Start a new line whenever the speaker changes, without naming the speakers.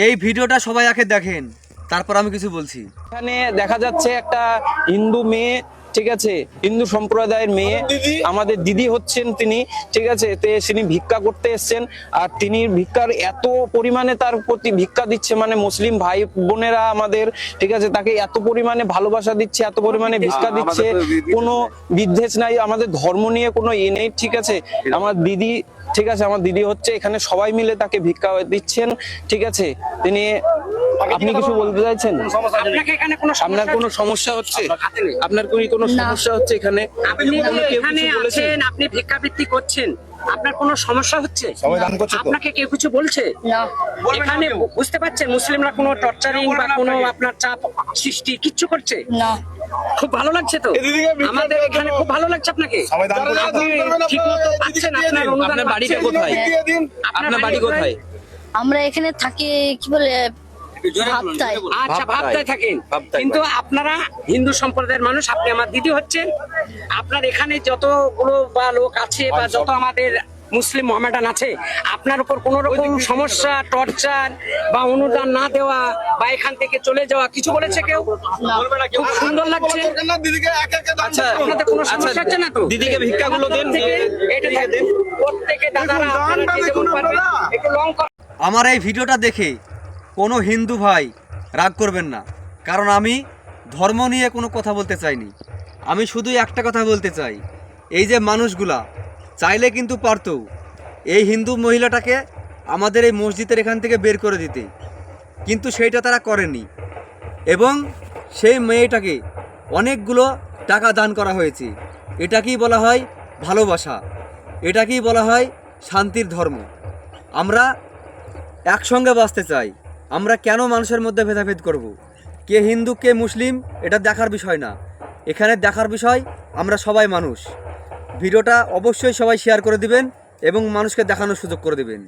এই ভিডিওটা সবাই আগে দেখেন, তারপর আমি কিছু বলছি।
এখানে দেখা যাচ্ছে একটা হিন্দু মেয়ে, ঠিক আছে, হিন্দু সম্প্রদায়ের মেয়ে, আমাদের দিদি হচ্ছেন তিনি, ঠিক আছে। তিনি ভিক্ষা করতে এসেছেন, আর তিনি ভিক্ষার এত পরিমাণে তার প্রতি ভিক্ষা দিচ্ছে, মানে মুসলিম ভাই বোনেরা আমাদের, ঠিক আছে, তাকে এত পরিমাণে ভালোবাসা দিচ্ছে, এত পরিমাণে ভিক্ষা দিচ্ছে, কোনো বিদ্বেষ নাই, আমাদের ধর্ম নিয়ে কোনো ইয়ে নেই, ঠিক আছে। আমার দিদি, ঠিক আছে, আমার দিদি হচ্ছে, এখানে সবাই মিলে তাকে ভিক্ষা দিচ্ছেন, ঠিক আছে। তিনি, আপনি কিছু বলতে চাইছেন?
আপনাকে এখানে কোনো
আপনার কোনো সমস্যা হচ্ছে? আপনার কি কোনো সমস্যা হচ্ছে এখানে?
আপনি এখানে আছেন, আপনি ভিক্ষাবৃত্তি করছেন, আপনার কোনো সমস্যা হচ্ছে? আপনাকে কেউ কিছু বলছে? এখানে বুঝতে পারছেন মুসলিমরা কোনো টর্চারিং বা কোনো আপনার চাপ সৃষ্টি কিচ্ছু করছে
না।
খুব ভালো লাগছে তো আমাদের এখানে, খুব ভালো লাগছে আপনাকে? আপনি ঠিকমতো পাচ্ছেন, আপনার অনুদান
আপনার বাড়িটা কোথায়? আপনার বাড়ি কোথায়?
আমরা এখানে থাকি, কি বলে, ভাবতাই।
আচ্ছা, ভাবতায় থাকেন। কিন্তু আপনারা হিন্দু সম্প্রদায়ের মানুষ, আপনি আমার দিদি হচ্ছেন। আপনার এখানে যতগুলো বা লোক আছে বা যত আমাদের মুসলিম মোহামেডান আছে, আপনার উপর কোন রকম সমস্যা, টর্চার বা অনুদান না দেওয়া বা এখান থেকে চলে যাওয়া কিছু বলেছে কেউ? খুব সুন্দর লাগছে।
আচ্ছা,
আপনাদের কোনো সমস্যা হচ্ছে না তো?
দিদিকে ভিক্ষাগুলো দেন,
এটা দেন প্রত্যেকে দাদারা, আপনারা যে যেমন পারবেন একটু লং কর।
আমার এই ভিডিওটা দেখে কোনো হিন্দু ভাই রাগ করবেন না, কারণ আমি ধর্ম নিয়ে কোনো কথা বলতে চাইনি। আমি শুধু একটা কথা বলতে চাই, এই যে মানুষগুলা চাইলে কিন্তু পারতো এই হিন্দু মহিলাটাকে আমাদের এই মসজিদের এখান থেকে বের করে দিতে, কিন্তু সেইটা তারা করেনি। এবং সেই মেয়েটাকে অনেকগুলো টাকা দান করা হয়েছে। এটাকেই বলা হয় ভালোবাসা, এটাকেই বলা হয় শান্তির ধর্ম। আমরা একসঙ্গে বাঁচতে চাই। আমরা কেন মানুষের মধ্যে ভেদাভেদ করব? কে হিন্দু কে মুসলিম এটা দেখার বিষয় না, এখানে দেখার বিষয় আমরা সবাই মানুষ। ভিডিওটা অবশ্যই সবাই শেয়ার করে দিবেন এবং মানুষকে দেখানোর সুযোগ করে দিবেন।